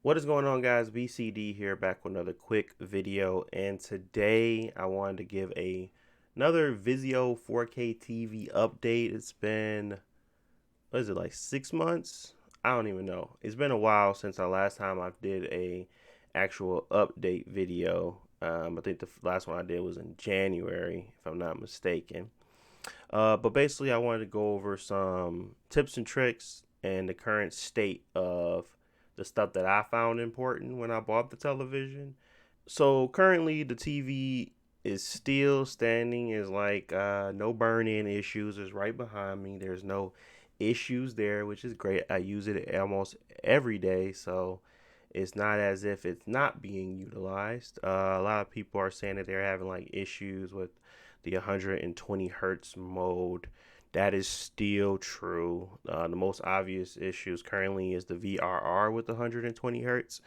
What is going on, guys? BCD here, back with another quick video, and today I wanted to give another Vizio 4K TV update. It's been, what is it, like 6 months? I don't even know. It's been a while since the last time I did a actual update video. I think the last one I did was in January, if I'm not mistaken. But basically, I wanted to go over some tips and tricks and the current state of the stuff that I found important when I bought the television. So currently, the TV is still standing. Is like no burn-in issues. Is right behind me. There's no issues there, which is great. I use it almost every day, so it's not as if it's not being utilized. A lot of people are saying that they're having like issues with the 120 hertz mode. That is still true. The most obvious issues currently is the VRR with the 120 hertz.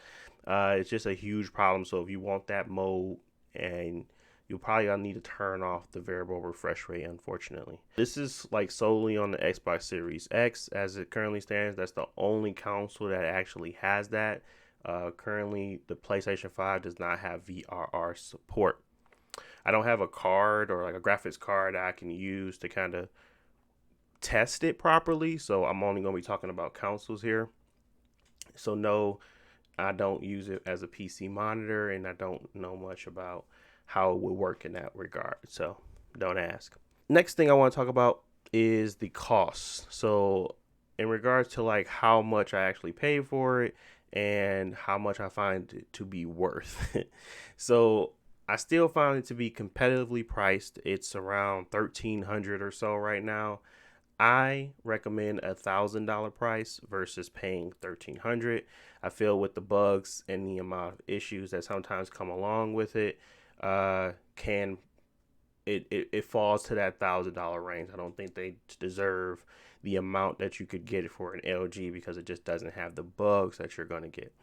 It's just a huge problem. So if you want that mode, and you'll probably gonna need to turn off the variable refresh rate, unfortunately. This is like solely on the Xbox Series X as it currently stands. That's the only console that actually has that. Currently, the PlayStation 5 does not have VRR support. I don't have a card or like a graphics card that I can use to kind of test it properly. So I'm only going to be talking about consoles here. So no, I don't use it as a PC monitor, and I don't know much about how it would work in that regard. So don't ask. Next thing I want to talk about is the cost. So in regards to like how much I actually pay for it and how much I find it to be worth. So I still find it to be competitively priced. It's around 1,300 or so right now. I recommend $1,000 price versus paying 1,300. I feel with the bugs and the amount of issues that sometimes come along with it, can it falls to that $1,000 range. I don't think they deserve the amount that you could get it for an LG because it just doesn't have the bugs that you're gonna get.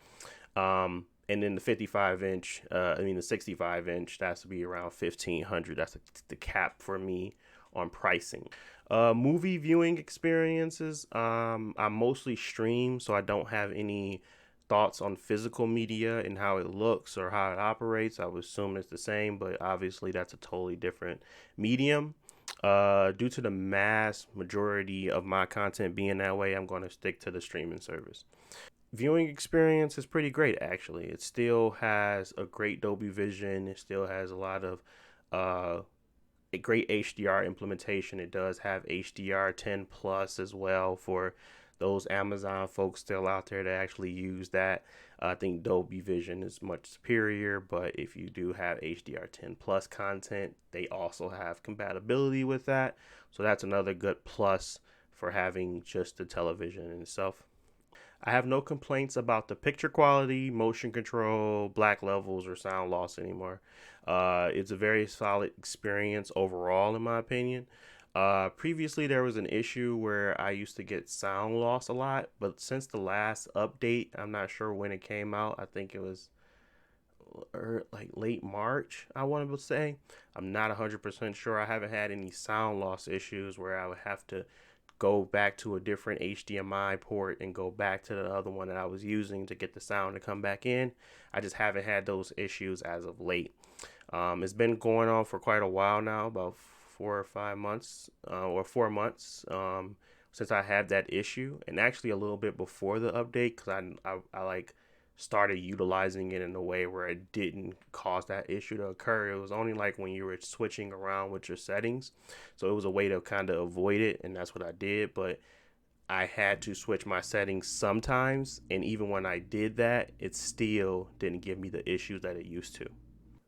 And then the 55 inch, the 65 inch, that's to be around 1,500. That's the cap for me on pricing. Movie viewing experiences. I mostly stream, so I don't have any thoughts on physical media and how it looks or how it operates. I would assume it's the same, but obviously that's a totally different medium. Due to the mass majority of my content being that way, I'm going to stick to the streaming service. Viewing experience is pretty great, actually. It still has a great Dolby Vision. It still has a lot of a great HDR implementation. It does have HDR 10 plus as well for those Amazon folks still out there that actually use that. I think Dolby Vision is much superior, but if you do have HDR 10 plus content, they also have compatibility with that. So that's another good plus for having just the television in itself. I have no complaints about the picture quality, motion control, black levels, or sound loss anymore. It's a very solid experience overall, in my opinion. Previously, there was an issue where I used to get sound loss a lot, but since the last update, I'm not sure when it came out. I think it was like late March, I want to say. I'm not 100% sure. I haven't had any sound loss issues where I would have to go back to a different HDMI port and go back to the other one that I was using to get the sound to come back in. I just haven't had those issues as of late. It's been going on for quite a while now, about 4 or 5 months, or 4 months, since I had that issue, and actually a little bit before the update, because I like started utilizing it in a way where it didn't cause that issue to occur. It was only like when you were switching around with your settings. So it was a way to kind of avoid it, and that's what I did. But I had to switch my settings sometimes, and even when I did that, it still didn't give me the issues that it used to.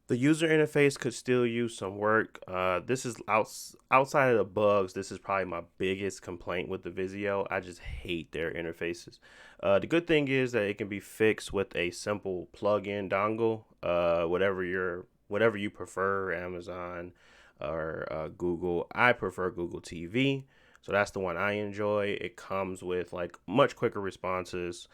The user interface could still use some work. This is outside of the bugs. This is probably my biggest complaint with the Vizio. I just hate their interfaces. The good thing is that it can be fixed with a simple plug-in dongle. Whatever you prefer, Amazon or Google. I prefer Google TV, so that's the one I enjoy. It comes with like much quicker responses,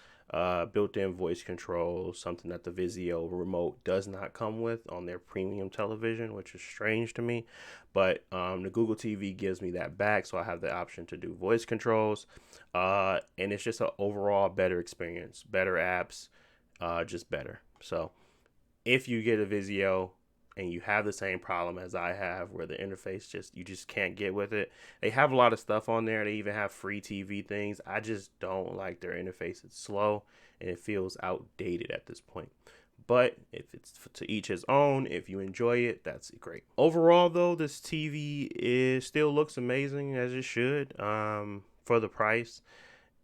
built-in voice control, something that the Vizio remote does not come with on their premium television, which is strange to me. But the Google TV gives me that back, so I have the option to do voice controls, and it's just an overall better experience, better apps. just better. So if you get a Vizio and you have the same problem as I have, where the interface just you just can't get with it, they have a lot of stuff on there. They even have free TV things. I just don't like their interface. It's slow and it feels outdated at this point. But if it's to each his own, if you enjoy it, that's great. Overall, though, this TV is still looks amazing as it should, for the price,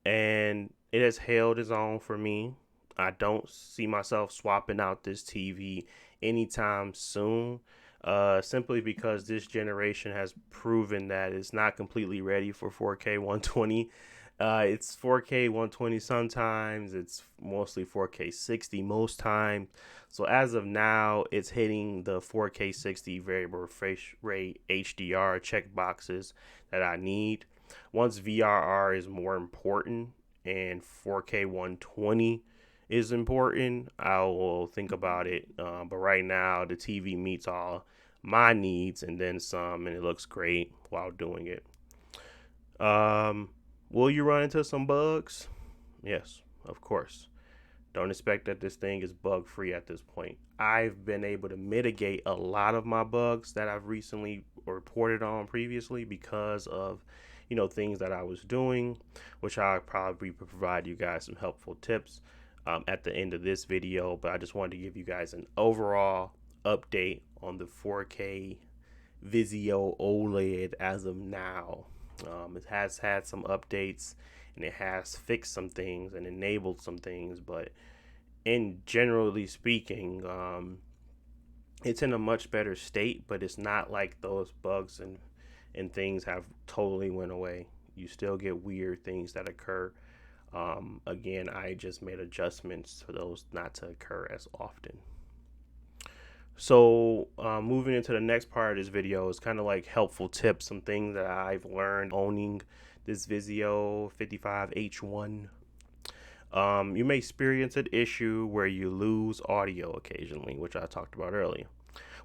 and it has held its own for me. I don't see myself swapping out this TV anytime soon, simply because this generation has proven that it's not completely ready for 4K 120. It's 4K 120 sometimes, it's mostly 4K 60 most times. So as of now, it's hitting the 4K 60 variable refresh rate HDR check boxes that I need. Once VRR is more important and 4K 120 is important, I will think about it. But right now, the TV meets all my needs and then some, and it looks great while doing it. Will you run into some bugs? Yes, of course. Don't expect that this thing is bug free at this point. I've been able to mitigate a lot of my bugs that I've recently reported on previously because of, things that I was doing, which I'll probably provide you guys some helpful tips at the end of this video. But I just wanted to give you guys an overall update on the 4K Vizio OLED as of now. It has had some updates and it has fixed some things and enabled some things, but in generally speaking, it's in a much better state. But it's not like those bugs and things have totally went away. You still get weird things that occur. Again, I just made adjustments for those not to occur as often. So moving into the next part of this video is kind of like helpful tips, some things that I've learned owning this Vizio 55H1. You may experience an issue where you lose audio occasionally, which I talked about earlier.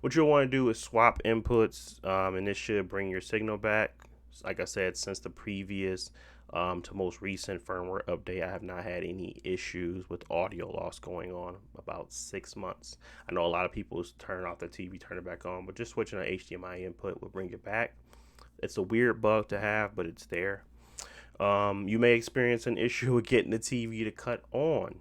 What you'll want to do is swap inputs, and this should bring your signal back. Like I said, since the previous to most recent firmware update, I have not had any issues with audio loss going on about 6 months. I know a lot of people turn off the TV, turn it back on, but just switching an HDMI input will bring it back. It's a weird bug to have, but it's there. You may experience an issue with getting the TV to cut on.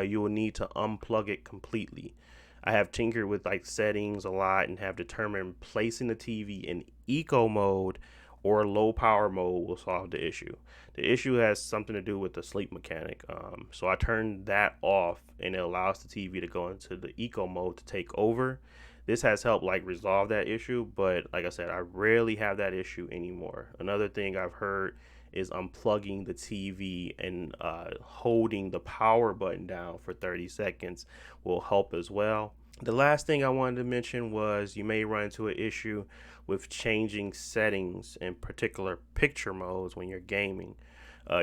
You will need to unplug it completely. I have tinkered with like settings a lot and have determined placing the TV in eco mode or low power mode will solve the issue. The issue has something to do with the sleep mechanic. So I turned that off and it allows the TV to go into the eco mode to take over. This has helped like resolve that issue, but like I said, I rarely have that issue anymore. Another thing I've heard is unplugging the TV and holding the power button down for 30 seconds will help as well. The last thing I wanted to mention was you may run into an issue with changing settings in particular picture modes when you're gaming.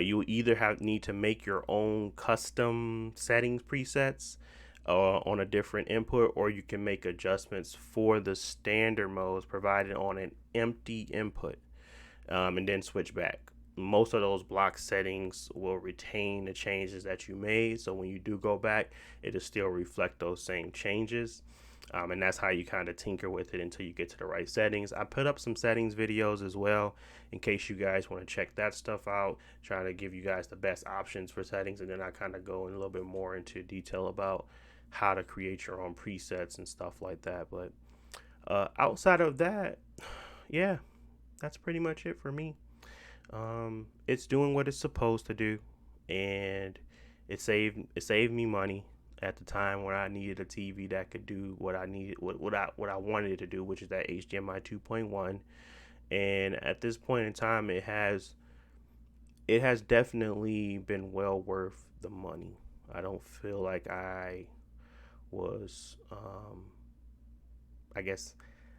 You either need to make your own custom settings presets on a different input, or you can make adjustments for the standard modes provided on an empty input, and then switch back. Most of those block settings will retain the changes that you made, so when you do go back, it'll still reflect those same changes. And that's how you kind of tinker with it until you get to the right settings. I put up some settings videos as well in case you guys want to check that stuff out, trying to give you guys the best options for settings, and then I kind of go in a little bit more into detail about how to create your own presets and stuff like that. But outside of that, yeah, that's pretty much it for me. It's doing what it's supposed to do, and it saved me money at the time when I needed a TV that could do what I needed, what I wanted it to do, which is that HDMI 2.1. And at this point in time, it has definitely been well worth the money. I don't feel like I was, I guess,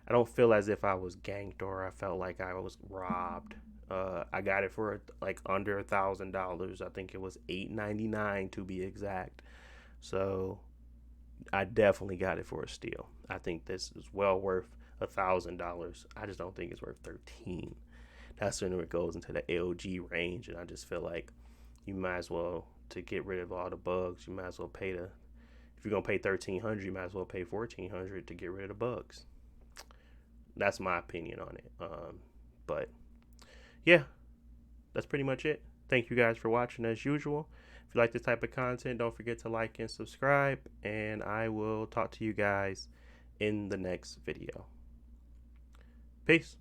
I don't feel as if I was ganked or I felt like I was robbed. I got it for like under $1,000. I think it was $899 to be exact. So I definitely got it for a steal. I think this is well worth $1,000. I just don't think it's worth 13. That's when it goes into the LG range, and I just feel like you might as well, to get rid of all the bugs, you might as well pay if you're gonna pay $1,300, you might as well pay $1,400 to get rid of the bugs. That's my opinion on it. But yeah, that's pretty much it. Thank you guys for watching as usual. If you like this type of content, don't forget to like and subscribe, and I will talk to you guys in the next video. Peace.